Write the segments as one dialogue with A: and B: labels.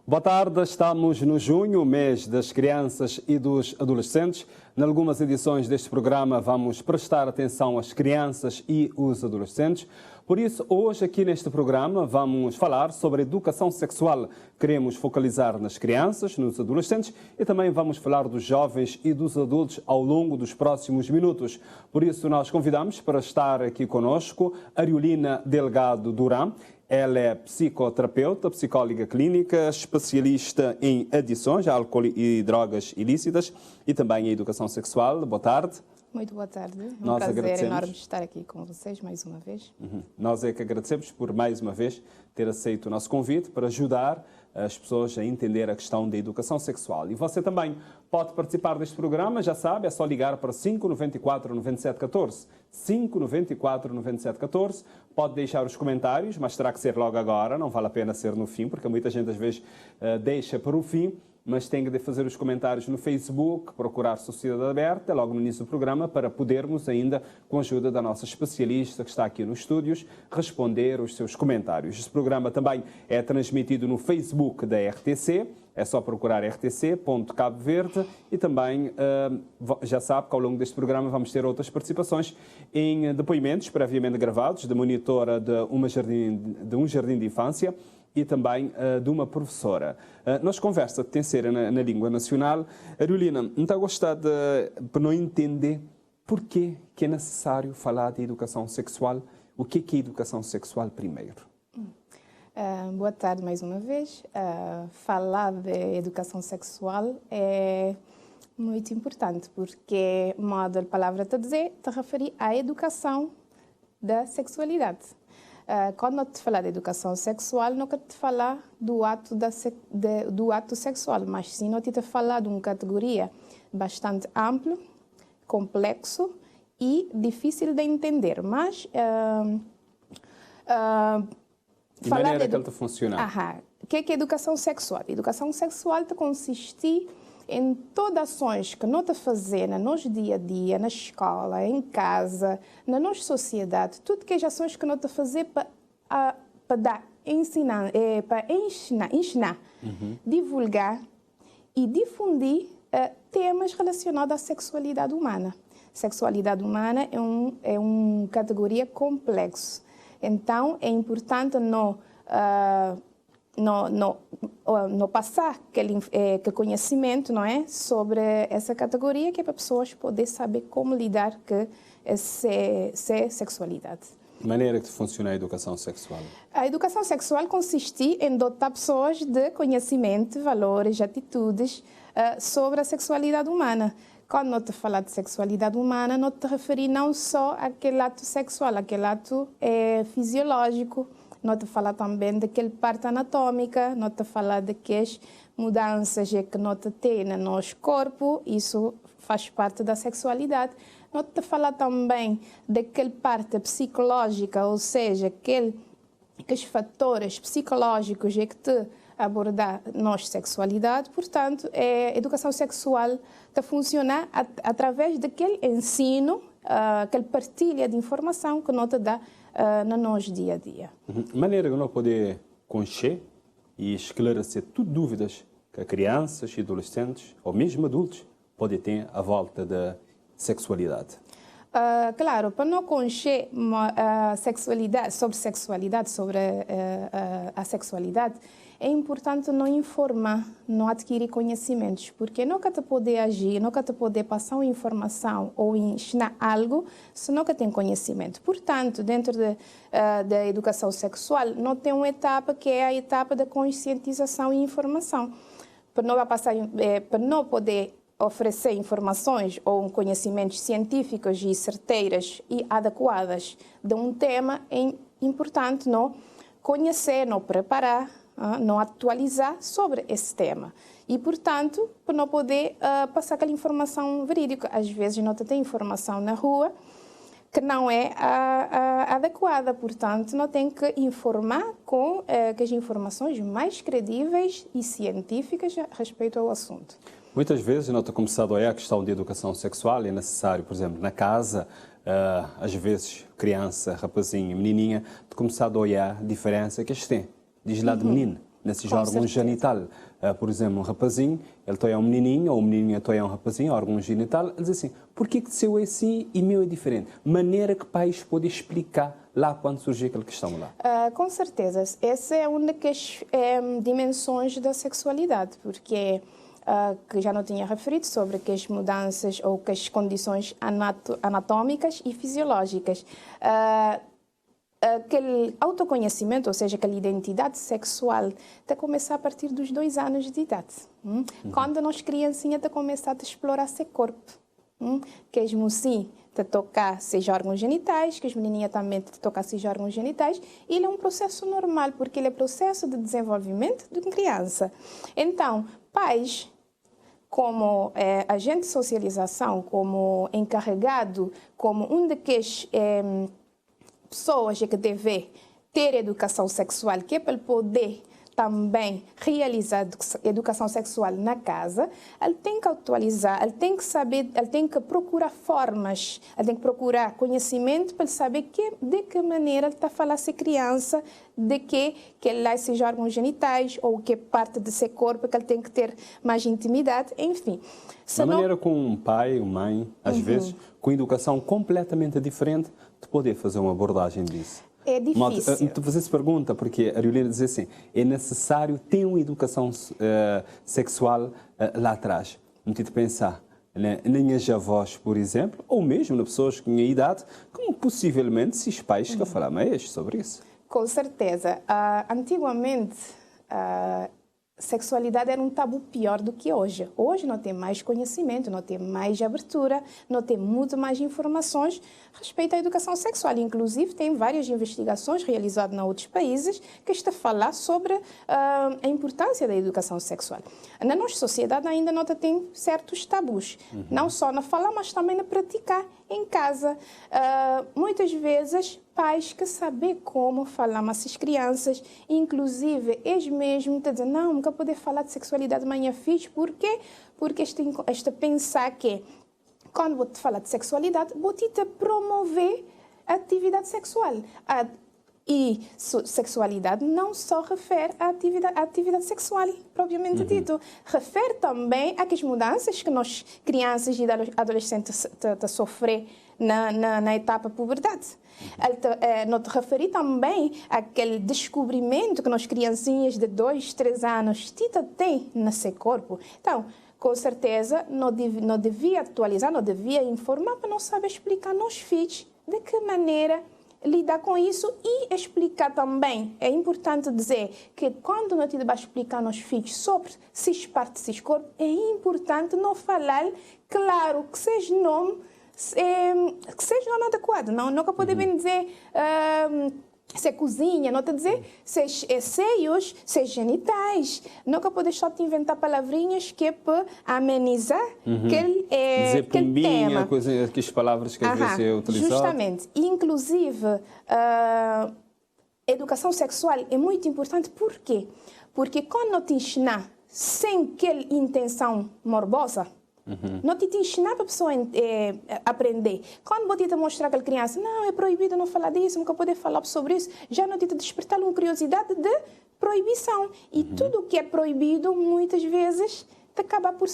A: Boa tarde, estamos no junho, mês das crianças e dos adolescentes. Em algumas edições deste programa vamos prestar atenção às crianças e os adolescentes. Por isso, hoje aqui neste programa vamos falar sobre educação sexual. Queremos focalizar nas crianças, nos adolescentes e também vamos falar dos jovens e dos adultos ao longo dos próximos minutos. Por isso, nós convidamos para estar aqui conosco a Ariolina Delgado Duran. Ela é psicoterapeuta, psicóloga clínica, especialista em adições, álcool e drogas ilícitas e também em educação sexual. Boa tarde.
B: Muito boa tarde.
A: Nós
B: prazer
A: agradecemos.
B: enorme estar aqui com vocês mais uma vez.
A: Nós é que agradecemos por mais uma vez ter aceito o nosso convite para ajudar as pessoas a entender a questão da educação sexual. E você também pode participar deste programa, já sabe, é só ligar para 594-9714. 594-9714. Pode deixar os comentários, mas terá que ser logo agora, não vale a pena ser no fim, porque muita gente às vezes deixa para o fim, mas tem que fazer os comentários no Facebook, procurar Sociedade Aberta, logo no início do programa, para podermos ainda, com a ajuda da nossa especialista que está aqui nos estúdios, responder os seus comentários. Este programa também é transmitido no Facebook da RTC, é só procurar rtc.cabo Verde e também já sabe que ao longo deste programa vamos ter outras participações em depoimentos previamente gravados de monitora de um jardim de infância e também de uma professora. Nossa conversa tem que ser na língua nacional. Ariolina, não está a gostar para não entender por que é necessário falar de educação sexual? O que é educação sexual primeiro?
B: Boa tarde mais uma vez. Falar de educação sexual é muito importante porque, modo a palavra está a dizer, está a referir à educação da sexualidade. Quando eu te falar de educação sexual, não quero te falar do ato, do ato sexual, mas sim eu te falar de uma categoria bastante ampla, complexo e difícil de entender. Mas
A: de maneira que ela funciona.
B: O que é educação sexual? Educação sexual consiste em todas as ações que nós estamos fazendo no nosso dia a dia, na escola, em casa, na nossa sociedade, tudo que as ações que nós estamos fazendo para ensinar, divulgar e difundir temas relacionados à sexualidade humana. Sexualidade humana é uma categoria complexa. Então, é importante não passar aquele conhecimento, não é, sobre essa categoria, que é para pessoas poderem saber como lidar com essa sexualidade.
A: De maneira que funciona a educação sexual?
B: A educação sexual consiste em dotar pessoas de conhecimento, valores, atitudes sobre a sexualidade humana. Quando nós te falar de sexualidade humana, não te referir não só àquele ato sexual, àquele ato fisiológico, não te falar também daquela parte anatômica, não te falar daquelas mudanças que nós temos no nosso corpo, isso faz parte da sexualidade. Não te falar também daquela parte psicológica, ou seja, aqueles fatores psicológicos que te abordar nossa sexualidade. Portanto, a educação sexual está a funcionar através daquele ensino, aquela partilha de informação que nós te dá no nosso dia a dia.
A: De maneira que nós podemos conhecer e esclarecer tudo dúvidas que crianças e adolescentes, ou mesmo adultos, podem ter à volta da sexualidade.
B: Claro, para não conhecer sexualidade, sobre a sexualidade, é importante não informar, não adquirir conhecimentos, porque nunca te poder agir, nunca te poder passar uma informação ou ensinar algo se nunca tem conhecimento. Portanto, dentro da educação sexual, não tem uma etapa que é a etapa da conscientização e informação. Para não poder oferecer informações ou conhecimentos científicos e certeiras e adequadas de um tema, é importante não conhecer, não preparar, não atualizar sobre esse tema. E, portanto, para não poder passar aquela informação verídica. Às vezes não tem informação na rua que não é adequada, portanto, não tem que informar com as informações mais credíveis e científicas a respeito ao assunto.
A: Muitas vezes, nós temos começado a olhar a questão de educação sexual, é necessário, por exemplo, na casa, às vezes, criança, rapazinho, menininha, de começar a olhar a diferença que eles têm. Diz lá de menino, nesses órgãos genital. Por exemplo, um rapazinho, ele toia um menininho, ou um menininho toia um rapazinho, órgão genital, ele diz assim, por que seu é assim e meu é diferente? Maneira que pais podem explicar lá quando surgiu aquela questão lá?
B: Com certeza. Essa é uma das dimensões da sexualidade, porque que já não tinha referido sobre que as mudanças ou que as condições anatómicas e fisiológicas. Aquele autoconhecimento, ou seja, aquela identidade sexual, está a começar a partir dos 2 anos de idade. Quando nós criancinhas está a começar a explorar seu corpo. Que as mocinhas te tocar seus órgãos genitais, que as menininhas também te tocar seus órgãos genitais. Ele é um processo normal, porque ele é processo de desenvolvimento de uma criança. Então, pais, como agente de socialização, como encarregado, como um daqueles pessoas que devem ter educação sexual, que é para poder também realizar educação sexual na casa, ele tem que atualizar, ele tem que saber, ele tem que procurar formas, ele tem que procurar conhecimento para saber de que maneira ele está a falar a essa criança, de que ele há esses órgãos genitais ou que parte de seu corpo que ele tem que ter mais intimidade, enfim.
A: Da maneira com um pai, uma mãe, às vezes, com educação completamente diferente, de poder fazer uma abordagem disso.
B: É difícil.
A: Você se pergunta, porque a Ariolina diz assim, é necessário ter uma educação sexual lá atrás. Não tem de pensar, né? Nem as avós, por exemplo, ou mesmo nas pessoas com a idade, como possivelmente se os pais que falam mais sobre isso.
B: Com certeza. Antigamente, sexualidade era um tabu pior do que hoje. Hoje não tem mais conhecimento, não tem mais abertura, não tem muito mais informações a respeito à educação sexual. Inclusive, tem várias investigações realizadas em outros países que estão a falar sobre a importância da educação sexual. Na nossa sociedade ainda não tem certos tabus, não só na falar, mas também na praticar em casa. Muitas vezes, pais que sabem como falar com essas crianças, inclusive eles mesmos estão dizendo, não, nunca poder falar de sexualidade com minha filha, por quê? Porque este pensar que quando vou te falar de sexualidade, vou te promover a atividade sexual. E sexualidade não só refere à atividade sexual, propriamente dito. Refere também às mudanças que nós, crianças e adolescentes, sofrem na etapa puberdade. Não te referi também àquele descobrimento que nós, criancinhas de 2, 3 anos, têm no seu corpo. Então, com certeza, não devia atualizar, não devia informar, para não saber explicar aos filhos de que maneira lidar com isso e explicar também. É importante dizer que quando nós vamos explicar aos filhos sobre essas partes do corpo, é importante não falar, claro, que seja nome adequado. Nunca podemos dizer se cozinha, não está a dizer se seios, se genitais. Nunca podes só te inventar palavrinhas que é para amenizar aquele
A: dizer pombinha, aquelas palavras que às vezes é utilizado.
B: Justamente. Inclusive, educação sexual é muito importante. Por quê? Porque quando não te ensinar sem aquela intenção morbosa, não te ensinar para a pessoa aprender. Quando você te mostrar aquela criança, não, é proibido não falar disso, nunca poder falar sobre isso, já não te despertar uma curiosidade de proibição. E tudo que é proibido, muitas vezes, te acaba por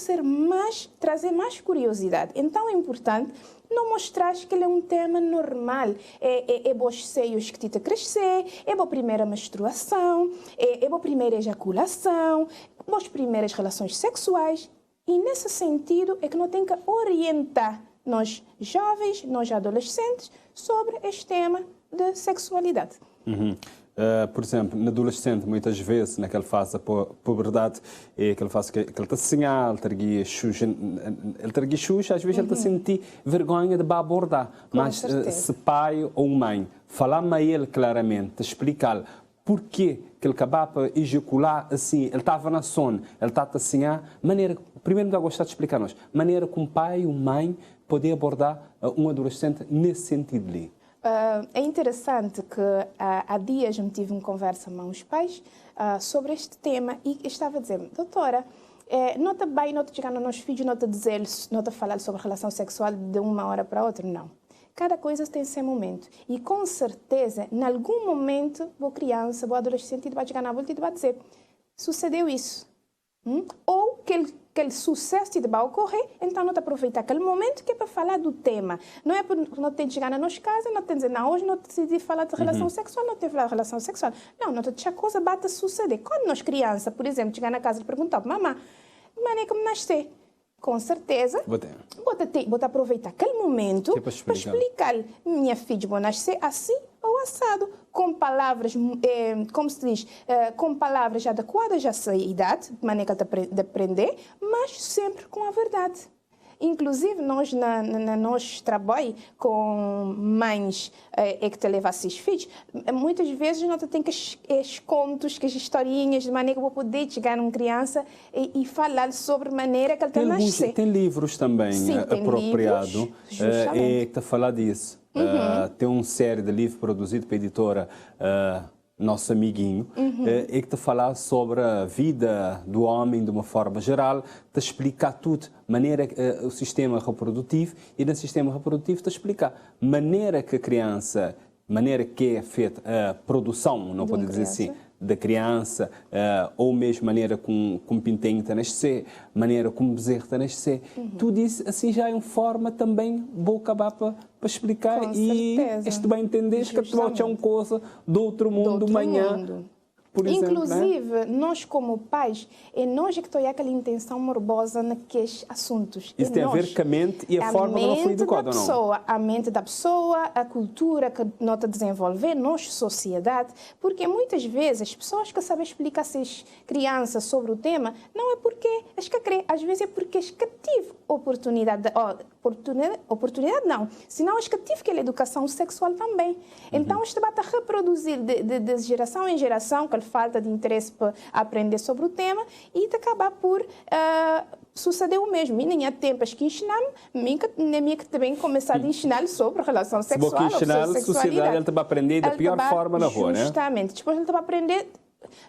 B: trazer mais curiosidade. Então, é importante não mostrar que ele é um tema normal. É bons seios que te crescer, é boa primeira menstruação, é boa primeira ejaculação, boas primeiras relações sexuais. E nesse sentido é que nós temos que orientar nós jovens, nós adolescentes, sobre este tema de sexualidade.
A: Por exemplo, no adolescente, muitas vezes, naquela fase da puberdade, é aquela fase que ele está sinal, ele está xuxa, às vezes ele está a sentir vergonha de abordar. Mas se pai ou mãe falar a ele claramente, explicar porquê que ele acabava de ejacular assim, ele estava na sono, ele está a sinhar, maneira, primeiro não gostar de explicar-nos, maneira como pai ou mãe poder abordar um adolescente nesse sentido ali.
B: É interessante que há dias eu tive uma conversa com os pais sobre este tema e estava a dizer, doutora, não está bem, não está chegando aos filhos, não está dizer, não está falar sobre relação sexual de uma hora para outra, não. Cada coisa tem seu momento. E com certeza, em algum momento, a criança, o adolescente vai chegar na volta e vai dizer, sucedeu isso. Ou aquele sucesso que vai ocorrer, então não te aproveitar aquele momento que é para falar do tema. Não é porque não tem de chegar na nossa casa, não tem de dizer, não, hoje não decidi falar de relação sexual, não tem de falar de relação sexual. Não te deixar coisa bate a suceder. Quando nós criança, por exemplo, chegar na casa e perguntar, mamãe, maneira como nascer? Com certeza, vou aproveitar aquele momento para explicar. Minha filha vai nascer assim ou assado, com palavras, como se diz, com palavras adequadas à sua idade, de maneira de aprender, mas sempre com a verdade. Inclusive, nós, na nosso trabalho com mães que te levam a seus filhos, muitas vezes nós temos os contos, as historinhas, de maneira que vou poder chegar a uma criança e falar sobre a maneira que ele está a nascer.
A: Tem livros também apropriados que te falar disso. Tem uma série de livros produzidos pela editora Nosso Amiguinho, que te falar sobre a vida do homem de uma forma geral, te explicar tudo, maneira o sistema reprodutivo, e no sistema reprodutivo te explicar maneira que a criança, maneira que é feita a produção, não pode dizer assim, da criança, ou mesmo maneira como pintinho está a nascer, maneira como bezerro está a nascer. Tudo isso assim já é uma forma também, vou acabar para explicar. Com e este vai entender que tu vai ter uma coisa do outro mundo amanhã. Por exemplo,
B: inclusive, nós como pais, é nós que temos aquela intenção morbosa naqueles assuntos.
A: Isso tem a ver com a mente e a forma como foi educada, ou não?
B: A mente da pessoa, a cultura que nós desenvolver, nossa sociedade, porque muitas vezes as pessoas que sabem explicar às crianças sobre o tema, não é porque as que querem, às vezes é porque as que tive oportunidade não, senão as que tive aquela educação sexual também. Então, isto vai reproduzir de geração em geração, que falta de interesse para aprender sobre o tema e de acabar por suceder o mesmo. E nem há tempos que ensinamos, nem que também começar a ensinar sobre relação sexual.
A: Se você ensinar a sociedade, ele vai aprender da pior forma na rua, né?
B: Justamente. Depois ele vai aprender,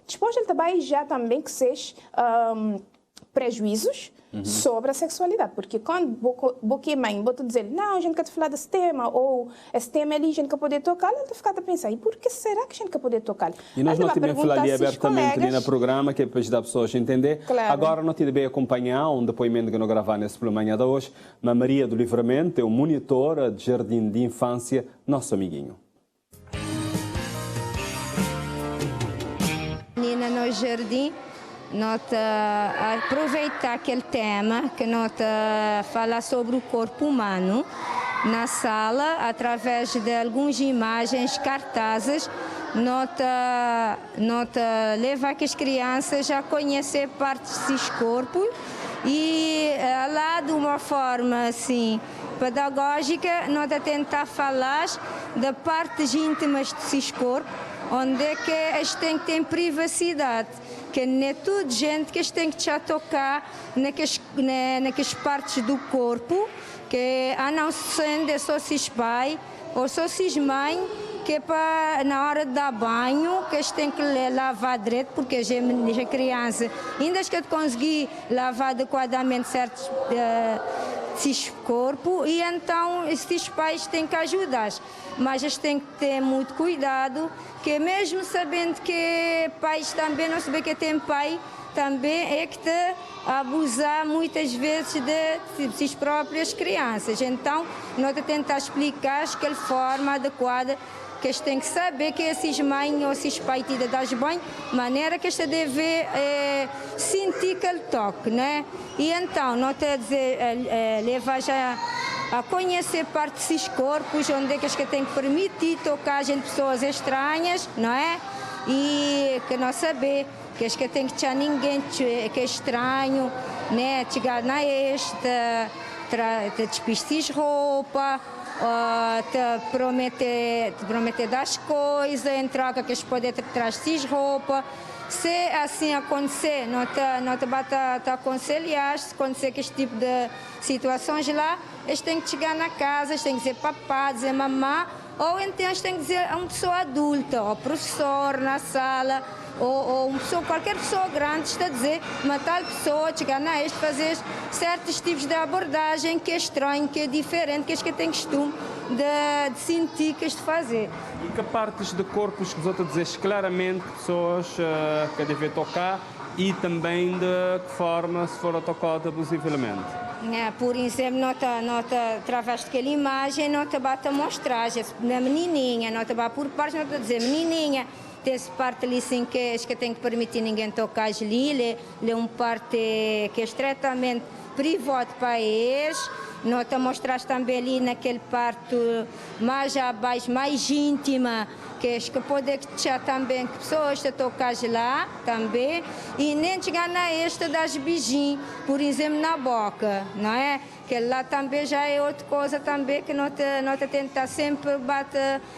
B: depois ele vai já também que seja prejuízos sobre a sexualidade, porque quando você mãe vou dizer, não, a gente quer te falar desse tema, ou esse tema ali a gente quer poder tocar, ela fica a pensar, e por que será que a gente quer poder tocar?
A: E nós não tivemos falar ali abertamente ali no programa, que é para ajudar as pessoas a entender. Claro. Agora não tive bem acompanhar um depoimento que não gravar nesse pela manhã de hoje, mas Maria do Livramento é uma monitora de jardim de infância, Nosso Amiguinho.
C: Menina no jardim, nós aproveitar aquele tema que nós fala sobre o corpo humano na sala através de algumas imagens, cartazes, nós levar as crianças a conhecer partes desses corpos e lá de uma forma assim pedagógica nós tentar falar de partes íntimas desses corpos, onde é que eles têm que ter privacidade, que não é tudo gente que eles têm que já tocar naquelas partes do corpo, que a não ser só se pai ou só se mãe, que é para, na hora de dar banho, que eles têm que lavar direito, porque a criança, ainda que conseguir lavar adequadamente certos corpo, e então esses pais têm que ajudar, mas eles têm que ter muito cuidado, que mesmo sabendo que pais também não sabem que tem pai, também é que te abusar muitas vezes de suas próprias crianças. Então, nós tentamos explicar de que forma adequada que eles têm que saber que esses mães ou esses pais te das bem, maneira que eles devem sentir aquele toque, né? E então, nós levar já a conhecer parte desses corpos, onde é que eles têm que permitir tocar em pessoas estranhas, não é? E que nós saber que eles têm que ter ninguém que é estranho, né? Chegar na te despistir roupa, te prometer das coisas, em troca que eles podem trazer roupa. Se assim acontecer, não te aconselhar, se acontecer que este tipo de situações lá, eles têm que chegar na casa, eles têm que dizer papá, dizer mamã, ou então eles têm que dizer a uma pessoa adulta, ou professor na sala, ou uma pessoa, qualquer pessoa grande está a dizer, uma tal pessoa chegar na este, fazer certos tipos de abordagem que é estranho, que é diferente, que eles que têm costume de sentir que este fazer.
A: E que partes de corpos que os outros dizem claramente pessoas que devem tocar e também de que forma se for tocado abusivamente.
C: Por exemplo, nota através daquela imagem, nota bate a mostrar na menininha, nota bate por partes, nota dizer menininha, tem essa parte ali sim que tem que permitir ninguém tocar ali, é uma parte que é estritamente privada para eles. Nota mostrar também ali naquele parte mais abaixo, mais íntima, que pode deixar também que pessoas te tocam lá também, e nem chegar na esta das beijinhos, por exemplo, na boca, não é? Que lá também já é outra coisa também que nós tenta sempre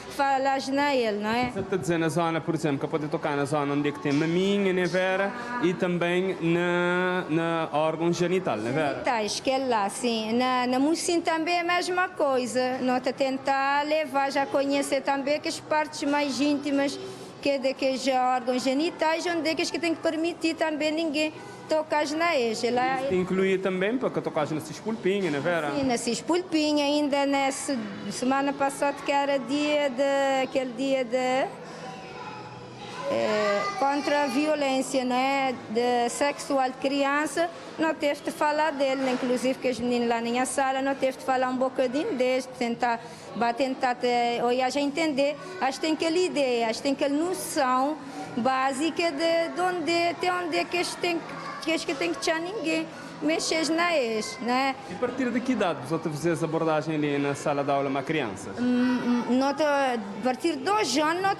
C: falar na ele, não é?
A: Você está dizendo na zona, por exemplo, que pode tocar na zona onde é que tem maminha, né, Vera? E também na órgão genital, né, Vera?
C: Genitais, que é lá, sim. Na mocinha também é a mesma coisa. Nós tentar levar, já conhecer também que as partes mais íntimas que já órgãos genitais, onde é que tem que permitir também ninguém tocar na eja.
A: Incluir também porque tocar na cispulpinha, né, Vera?
C: Sim, na cispulpinha, ainda nessa semana passada que era aquele dia contra a violência, né, sexual de criança, não teve de falar dele, inclusive que os meninos lá na sala não teve de falar um bocadinho deles, tentar olhar a entender, acho que tem aquela ideia, acho que tem aquela noção básica de onde é que eles têm que deixar ninguém mexer na ex, né?
A: E a partir de que idade você fez abordagem ali na sala de aula uma criança?
C: A partir de 2 anos, nós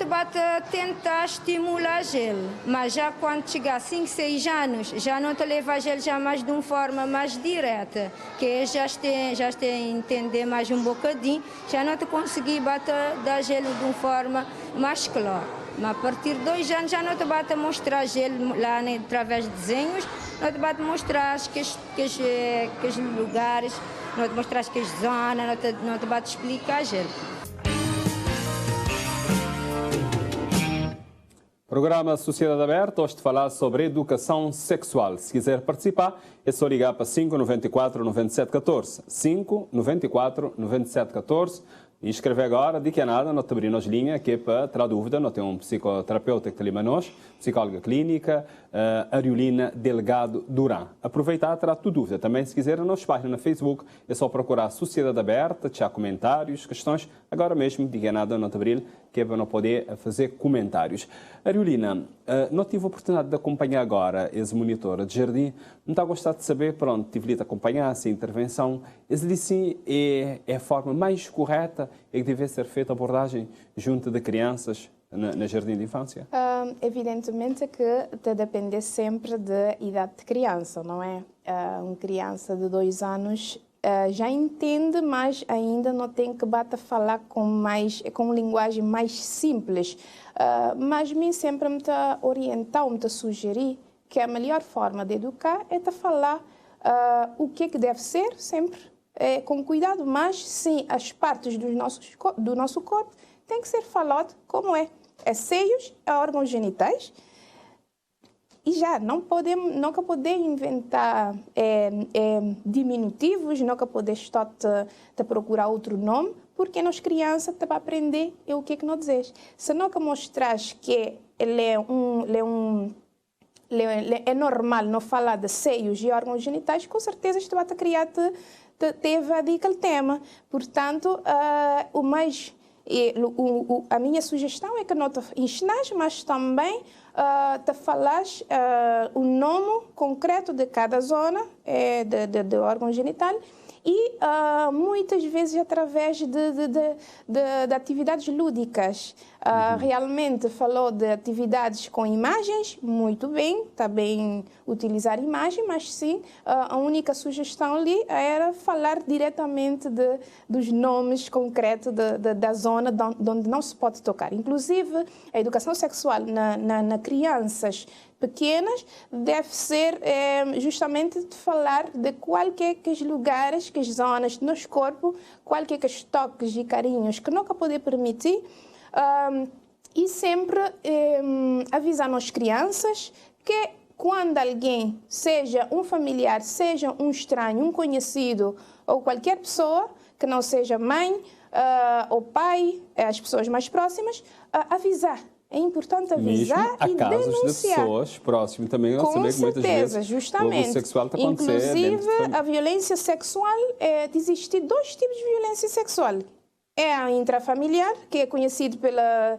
C: tentar estimular ele, mas já quando chegar a 5, 6 anos, já não te leva ele já mais de uma forma mais direta, que já tem a entender mais um bocadinho, já não te conseguir dar ele de uma forma mais clara. Mas a partir de 2 anos já não te bate mostrar ele lá através de desenhos, não te bate mostrar que os lugares, não te mostrar que as zonas, não te bate explicar ele.
A: Programa Sociedade Aberta, hoje de falar sobre educação sexual. Se quiser participar, é só ligar para 594 9714. 594 9714. E escrever agora, de que é nada, nós abrimos nossa linha, que é para tirar dúvida. Nós temos um psicoterapeuta que está ali para nós, psicóloga clínica, Ariolina Delgado Duran. Aproveitar e tirar tua dúvida. Também, se quiser, na nossa página no Facebook, é só procurar Sociedade Aberta, deixar comentários, questões. Agora mesmo, de que é nada, nós abrimos, que é para não poder fazer comentários. Ariolina, não tive a oportunidade de acompanhar agora esse monitora de jardim. Não está a gostar de saber, pronto, tive de acompanhar essa intervenção. Esse sim é a forma mais correta é que deve ser feita a abordagem junto de crianças na jardim de infância?
B: Evidentemente que depende sempre da idade de criança, não é? Uma criança de 2 anos já entende, mas ainda não tem que falar com linguagem mais simples. Mas mim sempre me está orientar, me está sugerir que a melhor forma de educar é falar o que deve ser sempre com cuidado, mas sim as partes do nosso corpo tem que ser falado como é. É seios, é órgãos genitais. E já nunca podemos inventar diminutivos, nunca podemos te procurar outro nome, porque nós crianças te vai aprender o que nós dizemos. Se nunca mostras que ele é normal não falar de seios e órgãos genitais, com certeza isto vai te criar teve aquele tema. Portanto, a minha sugestão é que não te ensinas, mas também te falas o nome concreto de cada zona de órgão genital e muitas vezes através de atividades lúdicas. Realmente falou de atividades com imagens, muito bem, está bem utilizar imagem, mas sim, a única sugestão ali era falar diretamente dos nomes concretos da zona onde não se pode tocar. Inclusive, a educação sexual na crianças pequenas deve ser justamente de falar de qualquer que os lugares, que as zonas do nosso corpo, qualquer que os toques e carinhos que nunca poder permitir, e sempre avisar as crianças que quando alguém, seja um familiar, seja um estranho, um conhecido ou qualquer pessoa que não seja mãe ou pai, as pessoas mais próximas, avisar. é importante avisar
A: mesmo há
B: e
A: casos
B: denunciar.
A: de pessoas próximas também, eu
B: Com
A: saber que muitas
B: certeza,
A: vezes
B: justamente.
A: o abuso sexual está acontecendo.
B: Inclusive, a violência sexual, existem dois tipos de violência sexual. É a intrafamiliar, que é conhecido pela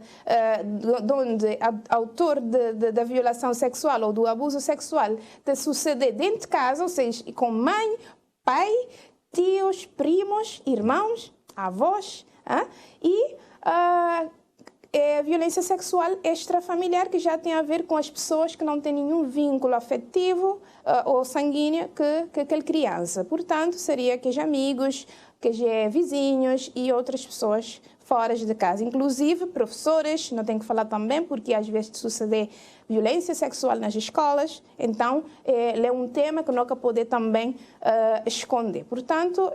B: onde autor da violação sexual ou do abuso sexual de suceder dentro de casa, ou seja, com mãe, pai, tios, primos, irmãos, avós, e a violência sexual extrafamiliar, que já tem a ver com as pessoas que não têm nenhum vínculo afetivo ou sanguíneo com aquela criança. Portanto, seria aqueles amigos, aqueles vizinhos e outras pessoas fora de casa. Inclusive, professores, não tenho que falar também, porque às vezes sucede violência sexual nas escolas. Então, é um tema que nunca pode também esconder. Portanto,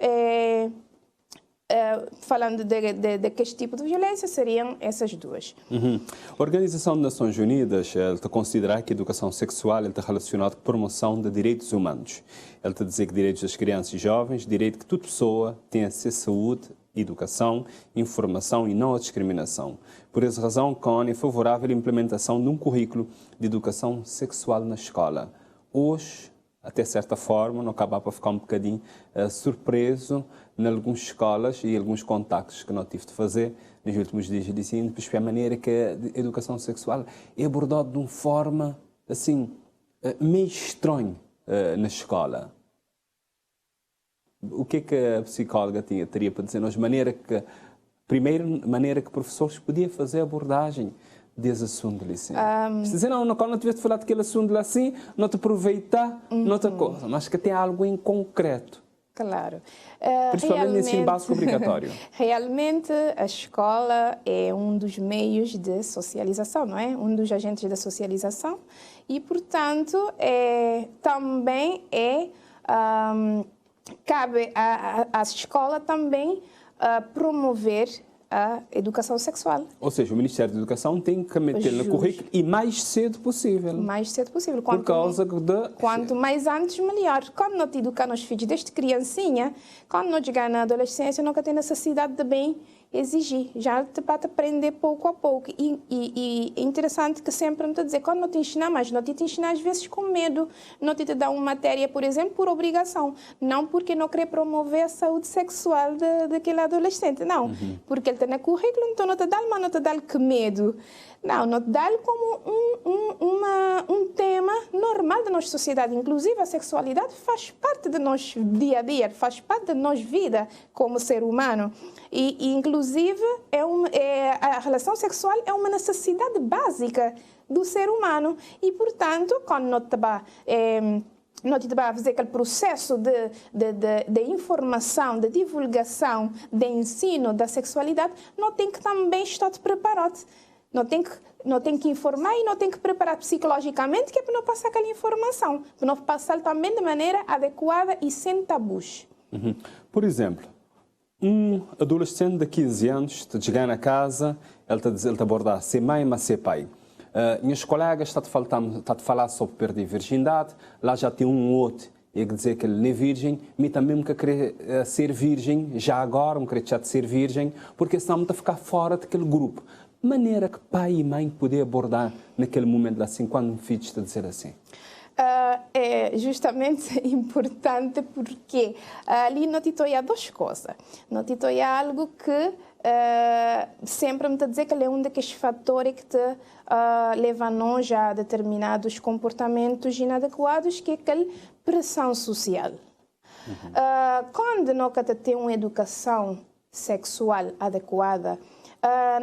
B: falando de que tipo de violência, seriam essas duas.
A: A Organização das Nações Unidas está a considerar que a educação sexual está relacionada com a promoção de direitos humanos. Ela está a dizer que direitos das crianças e jovens, direito que toda pessoa tem acesso à saúde, educação, informação e não à discriminação. Por essa razão, a CONE é favorável à implementação de um currículo de educação sexual na escola. Hoje, até certa forma, não acaba para ficar um bocadinho surpreso em algumas escolas e alguns contactos que não tive de fazer nos últimos dias, dizendo que a maneira que a educação sexual é abordada de uma forma assim meio estranha na escola. O que é que a psicóloga teria para dizer-nos? Primeira maneira que professores podiam fazer a abordagem desse assunto ali, sim. Se dizer, não tiveste falado daquele assunto lá assim, não te aproveitar, não te coisa, mas que tem algo em concreto.
B: Claro.
A: Principalmente no ensino básico obrigatório.
B: Realmente, a escola é um dos meios de socialização, não é? Um dos agentes da socialização e, portanto, também cabe à escola também promover a educação sexual.
A: Ou seja, o Ministério da Educação tem que meter no currículo e mais cedo possível.
B: Mais cedo possível.
A: Por causa
B: Quanto mais antes, melhor. Quando nós educamos os filhos desde criancinha, quando nós chegamos na adolescência, nunca tem necessidade de bem exigir. Já te pode aprender pouco a pouco. E é interessante que sempre me está a dizer, quando não te ensinar mais, não te ensinar às vezes com medo, não te dá uma matéria, por exemplo, por obrigação. Não porque não quer promover a saúde sexual daquele adolescente, não. Porque ele está no currículo, então não te dá, mas não te dá que medo. Não, não te dá como um tema normal da nossa sociedade. Inclusive, a sexualidade faz parte do nosso dia a dia, faz parte da nossa vida como ser humano. E inclusive, a relação sexual é uma necessidade básica do ser humano. E, portanto, quando não te vai fazer aquele processo de informação, de divulgação, de ensino da sexualidade, não tem que também estar preparado. Não tem que informar e não tem que preparar psicologicamente, que é para não passar aquela informação, para não passar também de maneira adequada e sem tabus.
A: Por exemplo, um adolescente de 15 anos está chegando na casa, ele está a abordar ser mãe, mas ser pai. Minhas colegas estão a falar sobre perder a virgindade, lá já tem um outro e dizer que ele não é virgem, mas também me quer ser virgem, já agora, me quer deixar de ser virgem, porque senão me está a ficar fora daquele grupo. Maneira que pai e mãe podem abordar naquele momento assim, quando um filho está a dizer assim?
B: É justamente importante porque ali não te toia duas coisas. Não te toia algo que sempre me está a dizer que ele é um daqueles fatores que te leva a nós a determinados comportamentos inadequados, que é aquela pressão social. Quando não tem uma educação sexual adequada,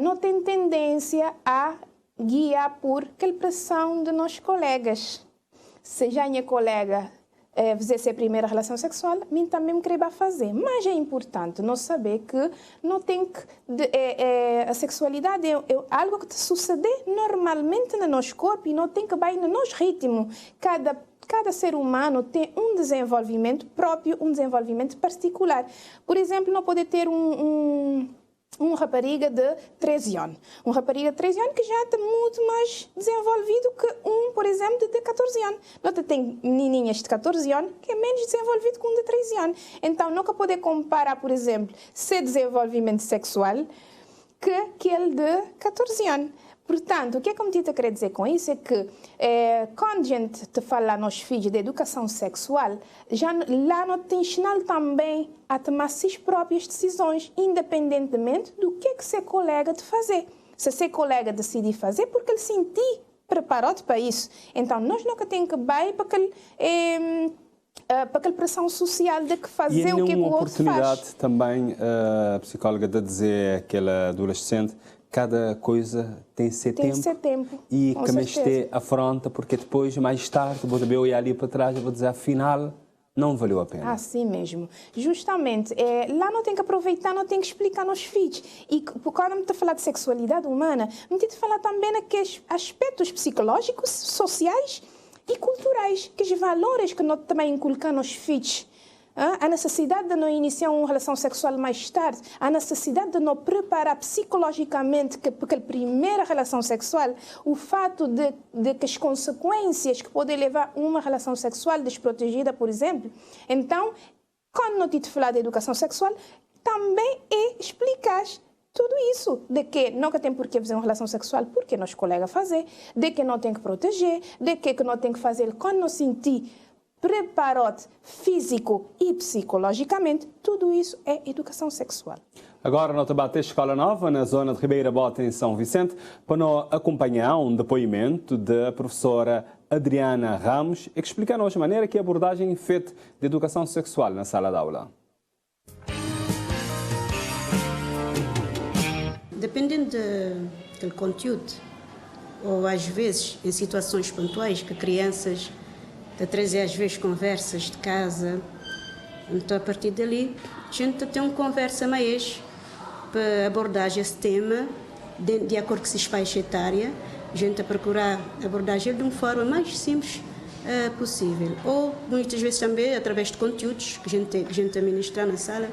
B: não tem tendência a guiar por aquela pressão de nossos colegas. Se já minha colega fizesse a primeira relação sexual, mim também me queria fazer. Mas é importante não saber que não tem que a sexualidade é algo que sucede normalmente no nosso corpo e não tem que ir no nosso ritmo. Cada ser humano tem um desenvolvimento próprio, um desenvolvimento particular. Por exemplo, não pode ter uma rapariga de 13 anos. Uma rapariga de 13 anos que já está muito mais desenvolvido que por exemplo, de 14 anos. Nós tem menininhas de 14 anos que é menos desenvolvido que um de 13 anos. Então, nunca pode comparar, por exemplo, seu desenvolvimento sexual que aquele de 14 anos. Portanto, o que é que eu me a querer dizer com isso é que quando a gente te fala nos filhos de educação sexual, já lá não te ensinar também a tomar suas próprias decisões, independentemente do que seu colega te fazer. Se seu colega decidir fazer, porque ele sentir preparado para isso. Então, nós nunca temos que ir para aquela pressão social de que fazer o que o outro faz.
A: E uma oportunidade também, a psicóloga, de dizer àquela adolescente, cada coisa tem seu tempo. E que me este afronta, porque depois, mais tarde, vou ir ali para trás e vou dizer, afinal, não valeu a pena.
B: Assim mesmo. Justamente, lá não tem que aproveitar, não tem que explicar nos filhos. E quando me estou a falar de sexualidade humana, me estou a falar também naqueles aspectos psicológicos, sociais e culturais, que os valores que nós também inculcamos nos filhos. A necessidade de não iniciar uma relação sexual mais tarde, a necessidade de não preparar psicologicamente porque a primeira relação sexual, o fato de que as consequências que podem levar a uma relação sexual desprotegida, por exemplo. Então, quando não te falar de educação sexual, também é explicar tudo isso, de que nunca tem por que fazer uma relação sexual porque nós colegas fazer, de que não tem que proteger, de que não tem que fazer quando não sentir preparado físico e psicologicamente, tudo isso é educação sexual.
A: Agora, nós debatemos a Escola Nova, na zona de Ribeira Bota, em São Vicente, para nós acompanhar um depoimento da professora Adriana Ramos, que explica-nos a maneira que a abordagem é feita de educação sexual na sala de aula.
D: Dependendo do conteúdo, ou às vezes em situações pontuais que crianças trazem às vezes conversas de casa, então a partir dali a gente tem uma conversa mais para abordar esse tema de acordo com a faixa etária, a gente a procurar abordar ele de uma forma mais simples possível, ou muitas vezes também através de conteúdos que a gente administra na sala.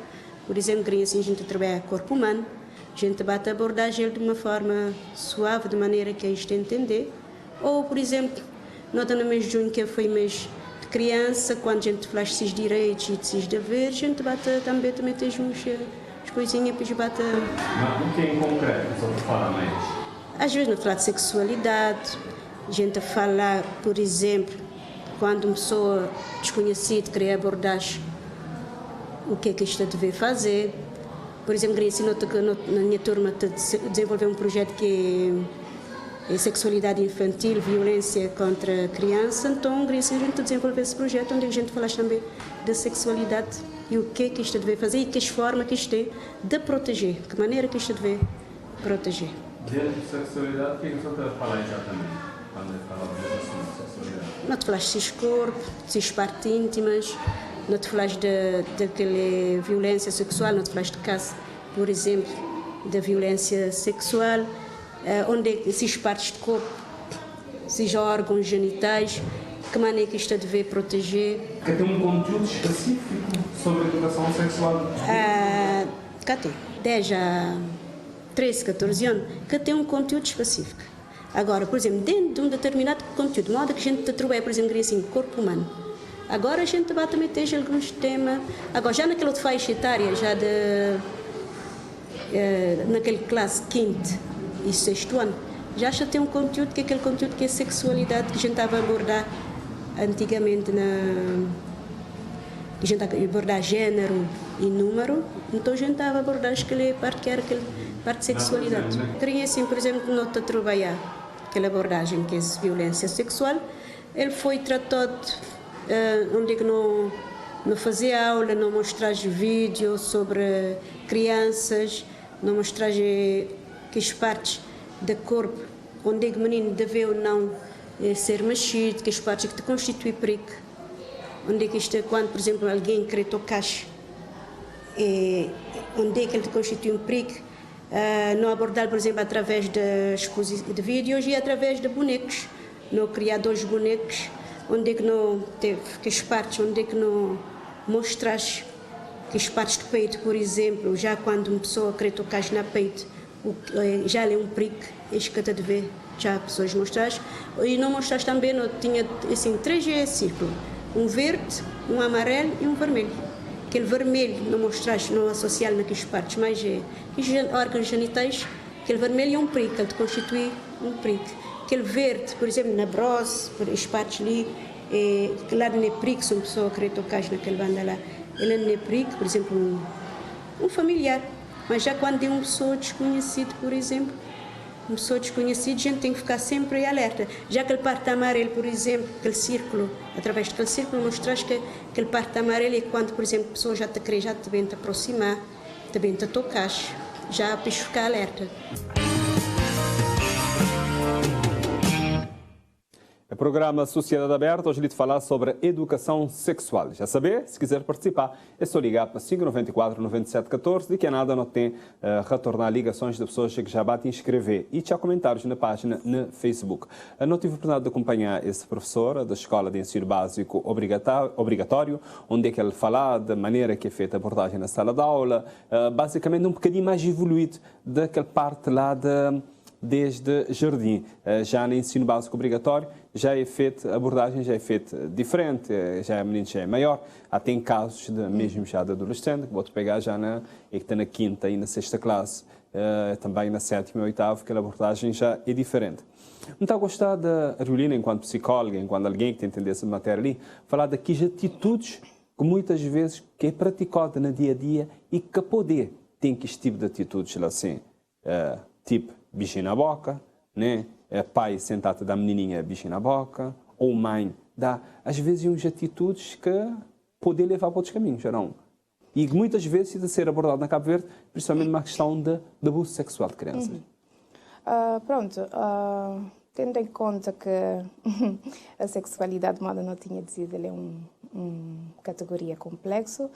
D: Por exemplo, assim, a gente trabalha corpo humano, a gente bate a abordagem de uma forma suave, de maneira que a gente entender. Ou, por exemplo, nota no mês de junho, que foi mês de criança, quando a gente fala esses direitos e esses deveres, a gente bate também tem as coisinhas para bate.
A: Mas o que é em concreto só para falar mais?
D: Às vezes, não fala de sexualidade, a gente fala, por exemplo, quando uma pessoa desconhecida queria abordar o que é que está a dever fazer. Por exemplo, na minha turma desenvolveu um projeto que é sexualidade infantil, violência contra a criança. Então, a gente desenvolveu esse projeto onde a gente fala também da sexualidade e o que é que isto deve fazer e que forma que isto tem de proteger, que maneira que isto deve proteger.
A: Dentro de sexualidade, o que é que você está a falar exatamente quando fala de sexualidade?
D: Não te falas de seus corpos, de suas partes íntimas, não te falas daquela violência sexual, não te falas de caso, por exemplo, da violência sexual, onde essas partes de corpo, esses órgãos genitais, que maneira que isto deve proteger.
A: Que tem um conteúdo específico sobre a educação sexual?
D: Cá tem, 10 a 13, 14 anos, que tem um conteúdo específico. Agora, por exemplo, dentro de um determinado conteúdo, de modo que a gente trabalha, por exemplo, assim, corpo humano. Agora a gente vai também ter alguns temas. Agora, já naquela faixa etária, já naquele classe 5º e 6º ano, já tem um conteúdo que é aquele conteúdo que é sexualidade, que a gente estava a abordar antigamente a gente estava a abordar género e número, então a gente estava a abordar aquela parte que era aquela parte de sexualidade. Queria assim, por exemplo, não estou a trabalhar aquela abordagem que é violência sexual, ele foi tratado onde que não fazia aula, não mostrar vídeos sobre crianças, não mostrar que as partes do corpo onde o menino deve ou não ser mexido, que as partes que te constituem perigo, onde que isto é quando, por exemplo, alguém quer tocar, onde é que ele te constitui um perigo, não abordar, por exemplo, através de vídeos e através de bonecos, não criar 2 bonecos, onde é que não teve que as partes, onde é que não mostras que as partes do peito, por exemplo, já quando uma pessoa quer tocar na peito, já é um perigo, isso que te deve já pessoas mostrar, e não mostras também, não tinha assim 3 círculos, um verde, um amarelo e um vermelho. Aquele vermelho não mostras, não associar naquelas partes, mas os órgãos genitais Aquele vermelho é um prick, ele te constitui um prick. Aquele verde, por exemplo, na brose, por as partes ali, que lá não é prick, se uma pessoa querer tocar naquele banda lá, ele não é prick, por exemplo, um familiar. Mas já quando é uma pessoa desconhecida, por exemplo, uma pessoa desconhecida, a gente tem que ficar sempre alerta. Já aquele parte amarelo, por exemplo, aquele círculo, através daquele círculo, mostras que aquele parte amarelo é quando, por exemplo, a pessoa já te quer, já te vem te aproximar, te vem te tocar, já para ficar alerta.
A: O programa Sociedade Aberta hoje lhe falar sobre educação sexual. Já saber, se quiser participar, é só ligar para 594-9714 e que nada não tem retornar ligações de pessoas que já batem inscrever e já comentários na página no Facebook. Eu não tive a oportunidade de acompanhar esse professor da Escola de Ensino Básico Obrigatório, onde é que ele fala da maneira que é feita a abordagem na sala de aula, basicamente um bocadinho mais evoluído daquela parte lá desde jardim. Já no ensino básico obrigatório já é feita a abordagem, já é feita diferente, já a menina já é maior, há tem casos mesmo já de adolescente, que vou-te pegar já que está na quinta e na sexta classe, também na sétima e oitava, que a abordagem já é diferente. Não está a gostar da Arulina, enquanto psicóloga, enquanto alguém que tem entender essa matéria ali, falar daquelas atitudes que muitas vezes que é praticada no dia a dia e que poder tem que este tipo de atitudes lá assim, tipo bichinho na boca, né? Pai sentado da menininha bichinho na boca, ou mãe dá, às vezes, umas atitudes que podem levar para outros caminhos, já não? E muitas vezes precisa ser abordado na Cabo Verde, principalmente uma questão de abuso sexual de crianças.
B: Tendo em conta que a sexualidade, como eu não tinha dito, ele é uma categoria complexa,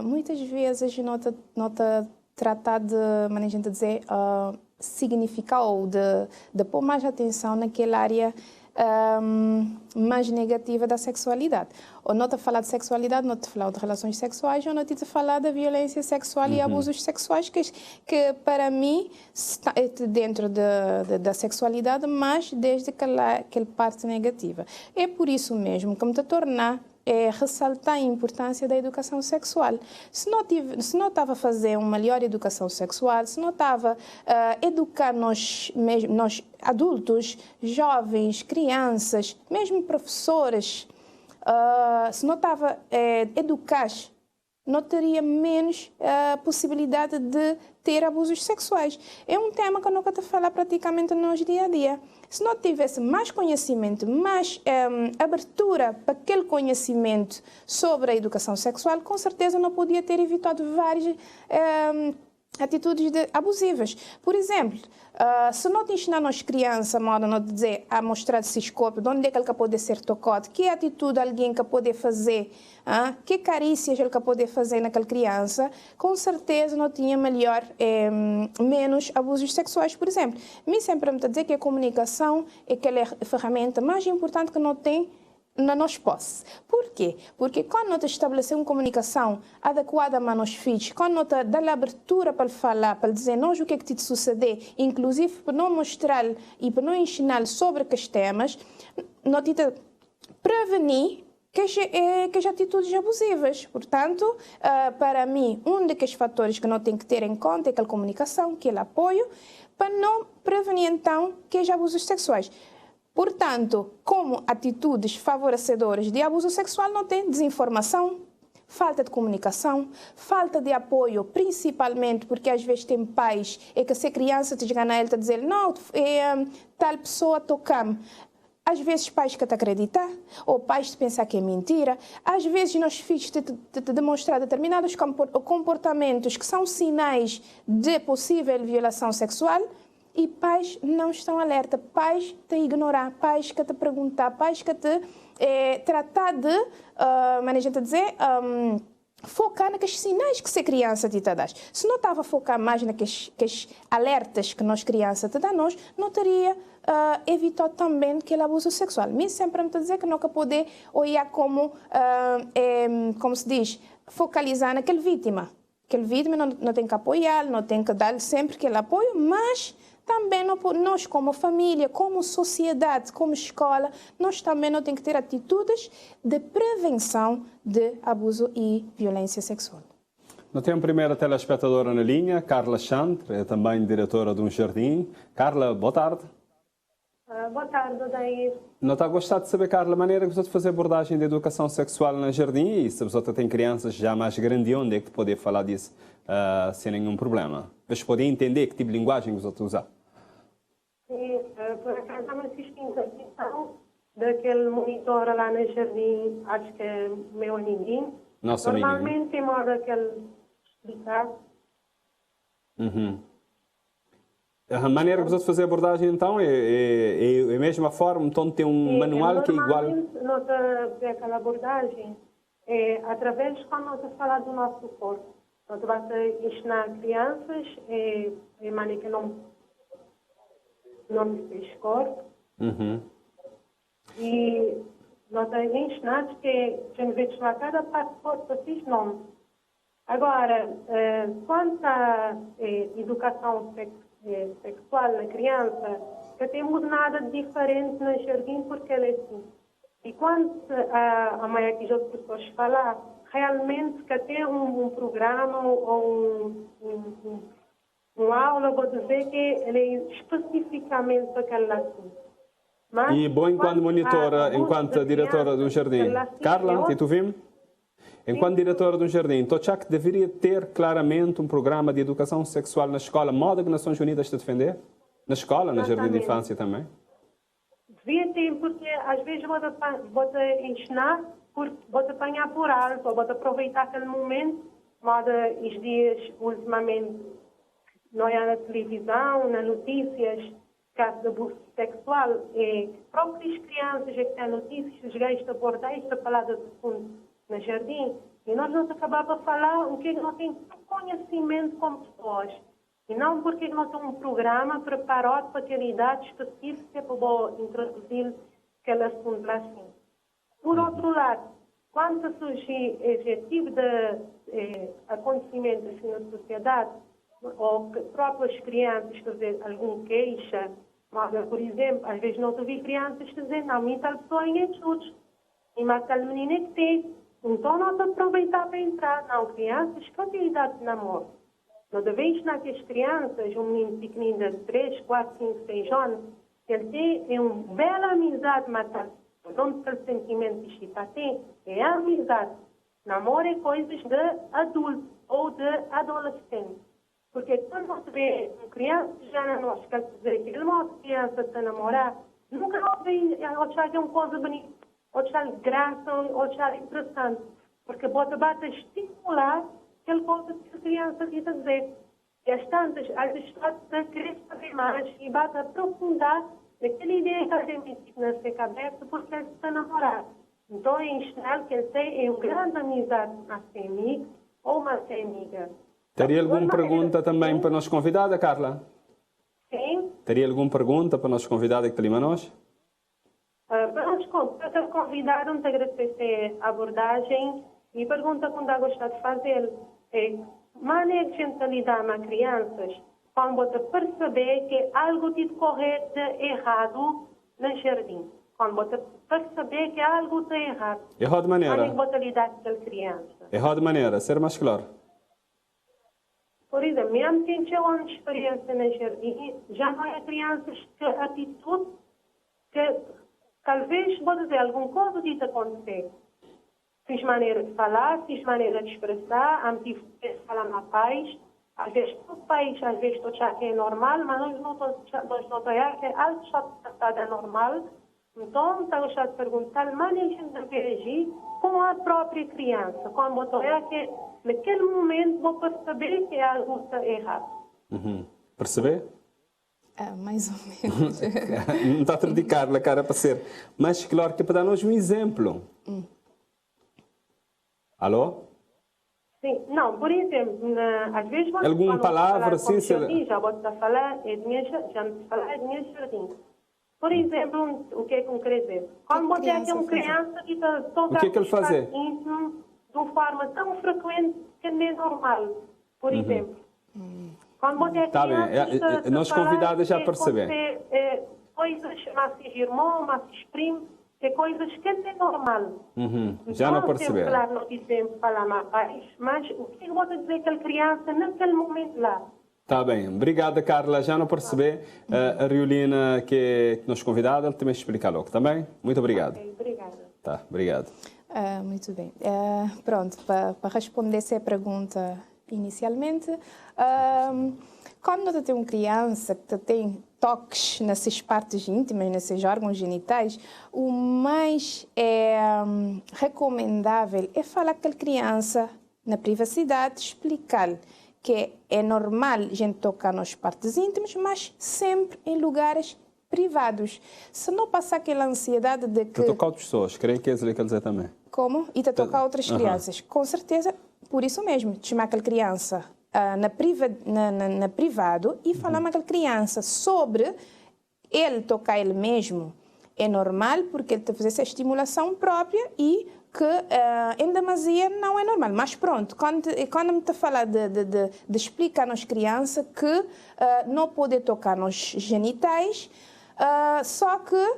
B: muitas vezes nota tratar de, maneira de dizer, significar ou de pôr mais atenção naquela área mais negativa da sexualidade. Ou não te falar de sexualidade, não te falar de relações sexuais, ou não te falar da violência sexual e abusos sexuais, que para mim está dentro da sexualidade, mas desde aquela parte negativa. É por isso mesmo que me tornar ressaltar a importância da educação sexual. Se não estava a fazer uma melhor educação sexual, se não estava a educar nós adultos, jovens, crianças, mesmo professores, se não estava a educar, não teria menos possibilidade de ter abusos sexuais. É um tema que eu nunca te falo praticamente no dia a dia. Se não tivesse mais conhecimento, mais abertura para aquele conhecimento sobre a educação sexual, com certeza não podia ter evitado várias atitudes abusivas. Por exemplo, se não te ensinar as crianças a mostrar esse corpo, de onde é que ele pode ser tocado, que atitude alguém que pode fazer, que carícias ele pode fazer naquela criança, com certeza não tinha menos abusos sexuais, por exemplo. Me sempre me dizer que a comunicação é aquela ferramenta mais importante que não tem na nossa posse. Por quê? Porque quando nós estabelecemos uma comunicação adequada para os filhos, quando nós damos abertura para falar, para dizer nós o que te suceder, inclusive para não mostrar e para não ensinar sobre aqueles temas, nós tentamos prevenir que as atitudes abusivas. Portanto, para mim, um dos fatores que nós temos que ter em conta é aquela comunicação, aquele apoio, para não prevenir, então, que os abusos sexuais. Portanto, como atitudes favorecedoras de abuso sexual, não tem desinformação, falta de comunicação, falta de apoio, principalmente porque às vezes tem pais que se a criança te chega na ele, te dizer não, tal pessoa toca-me. Às vezes pais que te acreditam, ou pais te pensar que é mentira. Às vezes nós filhos te demonstrar determinados comportamentos que são sinais de possível violação sexual, e pais não estão alerta, pais te ignorar, pais que te perguntar, pais que te tratar de, maneira de dizer, focar naqueles sinais que a criança te dá. Se não estava a focar mais naqueles alertas que nós crianças te dá, nós não teria evitado também aquele abuso sexual. Me sempre me dizer que nunca poder olhar como se diz, focalizar naquele vítima. Aquele vítima não tem que apoiar, não tem que dar sempre aquele apoio, mas também nós como família, como sociedade, como escola, nós também não temos que ter atitudes de prevenção de abuso e violência sexual.
A: Nós temos a primeira telespectadora na linha, Carla Chantre, é também diretora de um jardim. Carla, boa tarde.
E: Boa tarde, Odair.
A: Não está a gostar de saber, Carla, a maneira que você fazer abordagem de educação sexual no jardim e se você tem crianças já mais grandes, onde é que poder falar disso sem nenhum problema? Mas poder entender que tipo de linguagem que você usa.
E: Sim, por acaso eu assisti a questão daquele monitor lá no jardim, acho que é meu amiguinho.
A: Nosso amiguinho.
E: Normalmente tem modo que ele explicar.
A: A maneira que você fazer a abordagem, então, é a mesma forma, então tem um manual que é igual...
E: Normalmente, aquela abordagem é através de quando nós falamos do nosso corpo. Nós vamos ensinar crianças a maneira que não se fez corpo. E nós ensinamos que temos que ensinar cada parte do corpo para si nome. Agora, quanto à educação sexual na criança, que temos nada de diferente no jardim porque ele é assim. E quando a mãe que os professores falar, realmente que tem um programa ou uma aula, vou dizer que ele é especificamente para aquele assunto. Mas,
A: E bom enquanto monitora, enquanto diretora de um jardim. Carla, te ouvimos? Enquanto diretora de um jardim, então já que deveria ter claramente um programa de educação sexual na escola, modo que Nações Unidas te defender? Na escola, no jardim de infância também?
E: Devia ter, porque às vezes vou-te ensinar, vou-te apanhar por alto, ou vou-te aproveitar aquele momento, modo os dias, ultimamente, não é na televisão, nas notícias, caso de abuso sexual, próprias crianças é que têm notícias, os gays abordam esta palavra de fundo no jardim, e nós não acabamos a falar o que é que nós temos conhecimento como pessoas. E não porque nós temos um programa preparado para aquela idade específica para introduzir aquele assunto lá assim. Por outro lado, quando surge esse tipo de acontecimento assim na sociedade, ou que próprias crianças, quer dizer, alguma queixa, mas, por exemplo, às vezes não ouvi crianças dizendo, não, minha tal pessoa é estudos, e mas tal menina é que tem. Então, nós aproveitar para entrar. Não, crianças que têm idade de namoro. Nós devemos ensinar que as crianças, um menino pequenino de 3, 4, 5, 6 anos, ele tem uma bela amizade, mas onde aquele sentimento de chita tem, é a amizade. Namoro é coisas de adulto ou de adolescente. Porque quando você vê uma criança já na nossa, quer dizer, que ele uma criança está a namorar, nunca vê achar que é uma coisa bonita, ou achar graça, ou achar interessante. Porque pode bater estimular aquela coisa que a criança quer dizer. E as tantas, às vezes pode querer saber mais e bate aprofundar naquela ideia que ele tem na sua cabeça porque ele está a namorar. Então é ensinar que ele tem uma grande amizade com a sua amiga ou uma sua amiga.
A: Teria alguma pergunta também para a nossa convidada, Carla?
E: Sim.
A: Teria alguma pergunta para a nossa convidada que está ali nós?
E: Para convidar, te agradecer a abordagem e pergunta quando eu gosto de fazer. Maneira de gente lidar com crianças quando você perceber que algo de correto de errado no jardim. Quando você perceber que algo está errado.
A: Errado de maneira?
E: Maneira de você lidar com aquela criança.
A: Errado de maneira, ser mais claro.
E: Por exemplo, mesmo quem tinha uma experiência no jardim, já não é crianças que atitude que talvez, vou dizer, alguma coisa de acontecer. Fiz maneira de falar, fiz maneira de expressar, tive que falar na paz. Às vezes, o país, às vezes, estou achando que é normal, mas nós não estamos a que algo está é normal. Então, está a de perguntar, mas a gente deve agir com a própria criança. Quando eu estou que naquele momento vou perceber que algo está errado.
A: Perceber?
B: Mais ou menos.
A: Não está a dedicar na cara para ser. Mas, claro, que é para dar-nos um exemplo. Alô?
E: Sim, não, por exemplo, às vezes...
A: Alguma palavra, sim?
E: Já vou te falar, já me falar de minha jardim. Por exemplo, o que é que eu quero dizer? Quando você é uma criança que está
A: o que é que ele faz?
E: Íntimo de uma forma tão frequente que não é normal. Por exemplo. Quando você é criança...
A: Está bem, nós convidadas já percebemos.
E: Coisas, nossos irmãos, nossos primos, que coisas que é normal.
A: Já não perceberam.
E: Claro, não dizemos falar mais pais, mas o que eu vou dizer que a criança naquele momento lá?
A: Tá bem. Obrigada, Carla. Já não percebi. A Riolina, que é nos convidada, ela também explica logo, também. Muito obrigado.
E: Okay, obrigada.
A: Tá, obrigado.
B: Muito bem. Pronto, para responder essa pergunta inicialmente, quando você tem uma criança que tem toques nessas partes íntimas, nesses órgãos genitais, o mais recomendável é falar com a criança na privacidade, explicar que é normal a gente tocar nas partes íntimas, mas sempre em lugares privados. Se não passar aquela ansiedade de que...
A: Tocar outras pessoas, creio que é isso que ele dizer também.
B: Como? E tocar outras crianças. Com certeza, por isso mesmo, chamar aquela criança na privado e falar com aquela criança sobre ele tocar ele mesmo. É normal porque ele está a fazer essa estimulação própria e que em demasia não é normal. Mas pronto, quando me está a falar de explicar às crianças que não pode tocar nos genitais, só que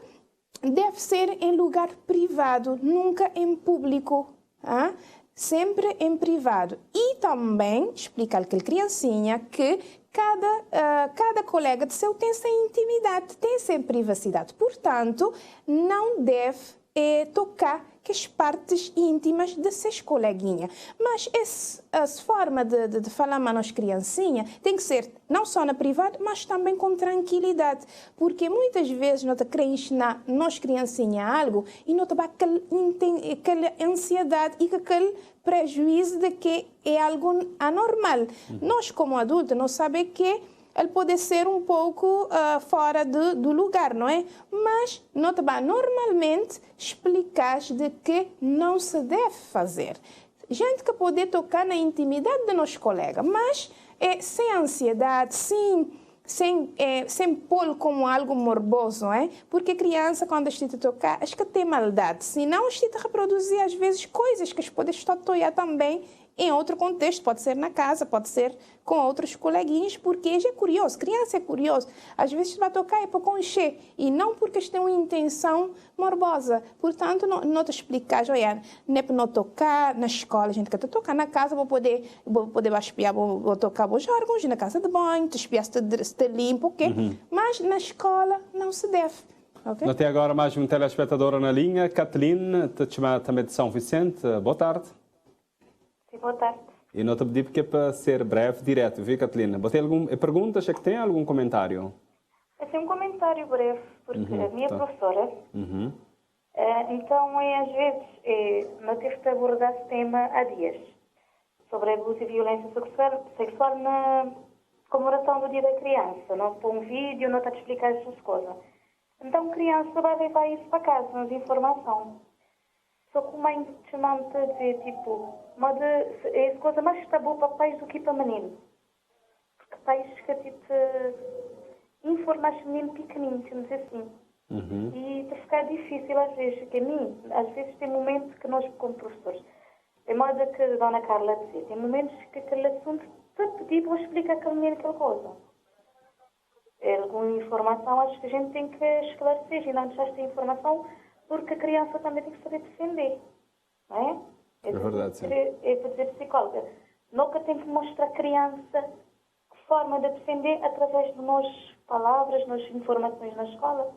B: deve ser em lugar privado, nunca em público. Sempre em privado. E também explicar àquela criancinha que cada colega de seu tem essa intimidade, tem essa privacidade. Portanto, não deve tocar que as partes íntimas de seus coleguinhas. Mas essa forma de falar com as criancinhas tem que ser não só na privada, mas também com tranquilidade. Porque muitas vezes nós queremos ensinar nas criancinhas algo e nós temos aquela ansiedade e aquele prejuízo de que é algo anormal. Nós, como adultos, não sabemos que ele pode ser um pouco fora do lugar, não é? Mas não vai normalmente explicar de que não se deve fazer. Gente que pode tocar na intimidade de nossos colegas, mas sem ansiedade, sem pô-lo como algo morboso, não é? Porque a criança, quando está a tocar, acho que tem maldade. Senão, está a reproduzir, às vezes, coisas que podem estar a tocar também em outro contexto, pode ser na casa, pode ser com outros coleguinhas, porque ele é curioso, criança é curioso. Às vezes vai tocar é para conhecer, e não porque tem uma intenção morbosa. Portanto, não te explicas, olha, não é para não tocar na escola, a gente quer tocar na casa, vou poder espiar, vou tocar os órgãos, na casa de banho, te espiar se te limpo, ok? Mas na escola não se deve. Okay?
A: Nós temos agora mais um telespectador na linha, Kathleen, te chama também de São Vicente. Boa tarde.
F: Boa tarde.
A: E não te pedi porque é para ser breve, direto, viu, Catilina? Você tem perguntas? É que tem algum comentário?
F: É um comentário breve, porque a minha professora, então, às vezes, não tive de abordar esse tema há dias, sobre abuso e violência sexual na comemoração do Dia da Criança. Não põe um vídeo, não está a explicar essas coisas. Então, a criança vai levar isso para casa, nas informação. Só que a mãe chamava-me a dizer, tipo, mas é a coisa mais tabu para pais do que para menino. Porque pais que, tipo, informam os meninos pequeninos, vamos dizer assim. E está a ficar difícil às vezes, porque a mim, às vezes tem momentos que nós, como professores, é modo que a Dona Carla dizia, tem momentos que aquele assunto te pedir para explicar aquele menino aquela coisa. É alguma informação, acho que a gente tem que esclarecer e não deixar esta informação, porque a criança também tem que saber defender, não é?
A: É verdade, sim.
F: É para dizer psicóloga. Nunca tem que mostrar à criança que forma de defender através de nós palavras, nas informações na escola.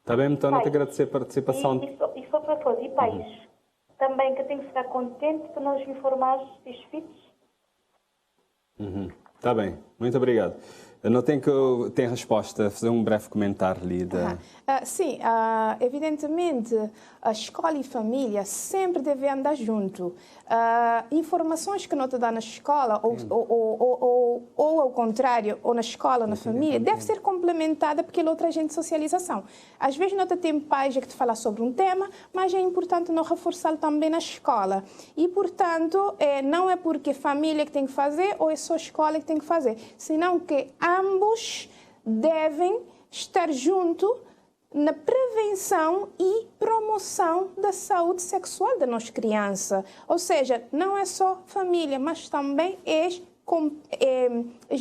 A: Está bem, então, não te agradecer a participação.
F: E só para coisa, e pais também que têm que ficar contentes por nos informar dos filhos.
A: Está bem, muito obrigado. Eu não tenho que ter resposta, fazer um breve comentário ali.
B: Sim, evidentemente, a escola e a família sempre devem andar junto. Informações que não te dá na escola, ou ao contrário, ou na escola, na família, deve ser complementada pela outra agente de socialização. Às vezes não tem pais que te falam sobre um tema, mas é importante não reforçá-lo também na escola. E, portanto, não é porque a família que tem que fazer ou é só a escola que tem que fazer, senão que ambos devem estar juntos na prevenção e promoção da saúde sexual da nossa criança. Ou seja, não é só família, mas também eles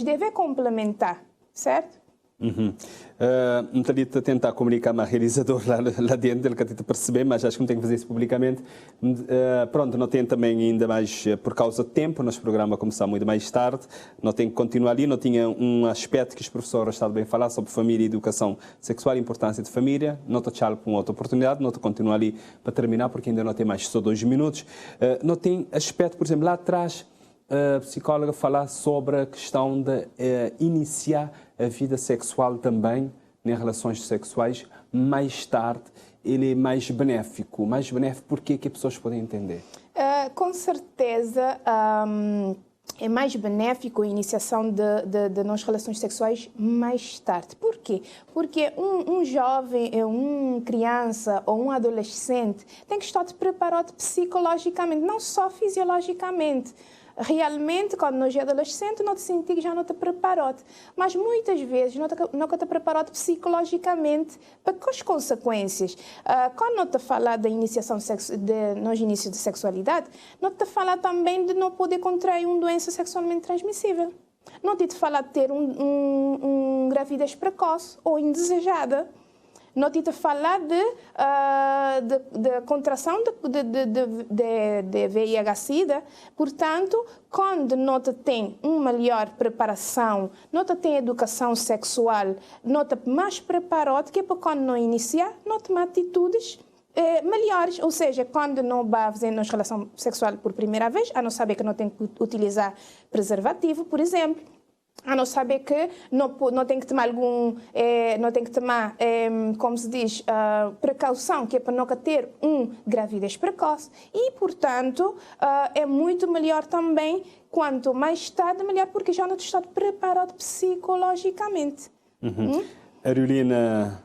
B: devem complementar, certo?
A: Então, a tentar comunicar com a realizador lá dentro, ele que tenta perceber, mas acho que não tem que fazer isso publicamente. Pronto, não tem também ainda mais, por causa do tempo, nosso programa começar muito mais tarde, não tem que continuar ali, não tinha um aspecto que os professores estavam bem a falar sobre família e educação sexual, a importância de família, não te para uma outra oportunidade, não te continuar ali para terminar, porque ainda não tem mais só 2 minutos. Não tem aspecto, por exemplo, lá atrás, a psicóloga falar sobre a questão de iniciar a vida sexual também, em relações sexuais, mais tarde, ele é mais benéfico. Mais benéfico porque que as pessoas podem entender?
B: Com certeza, é mais benéfico a iniciação de nas relações sexuais mais tarde. Por quê? Porque um jovem, uma criança ou um adolescente tem que estar preparado psicologicamente, não só fisiologicamente. Realmente, quando nós é adolescente, não te senti que já não te preparou. Mas muitas vezes não te preparado psicologicamente para as consequências. Quando não te falar da iniciação nos inícios de sexualidade, não te falar também de não poder contrair uma doença sexualmente transmissível. Não te falar de ter uma gravidez precoce ou indesejada. Não te falar de contração de VIH-Sida. Portanto, quando não te tem uma melhor preparação, não te tem educação sexual, não te mais preparado, que é para quando não iniciar, não tomar atitudes melhores. Ou seja, quando não vai fazer relação sexual por primeira vez, a não saber que não tem que utilizar preservativo, por exemplo. A não saber que não tem que tomar como se diz, precaução, que é para não ter gravidez precoce. E, portanto, é muito melhor também, quanto mais tarde, melhor, porque já não está preparado psicologicamente.
A: Ariolina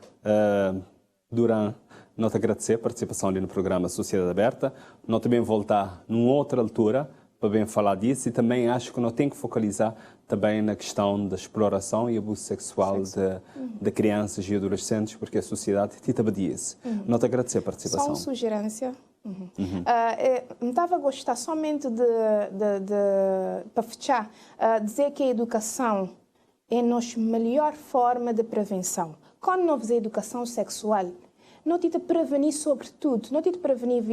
A: Duran, não te agradecer a participação ali no programa Sociedade Aberta. Não também voltar numa outra altura para bem falar disso, e também acho que não tem que focalizar também na questão da exploração e abuso sexual de crianças e adolescentes, porque a sociedade te abadia-se. Não te agradecer a participação.
B: Só uma sugerência. Eu estava a gostar somente para fechar, dizer que a educação é a nossa melhor forma de prevenção. Quando não fizer educação sexual, não te prevenir sobre tudo, não te prevenir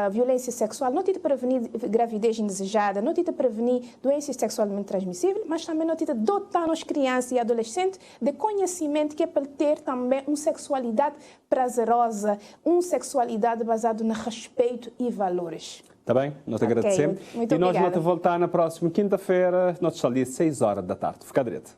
B: violência sexual, não te prevenir gravidez indesejada, não te prevenir doenças sexualmente transmissíveis, mas também não te dotar as crianças e adolescentes de conhecimento que é para ter também uma sexualidade prazerosa, uma sexualidade baseada no respeito e valores.
A: Está bem? Nós te agradecemos.
B: Muito
A: e nós
B: obrigada.
A: vamos voltar na próxima quinta-feira, nós estamos ali às 6 horas da tarde. Fica direito.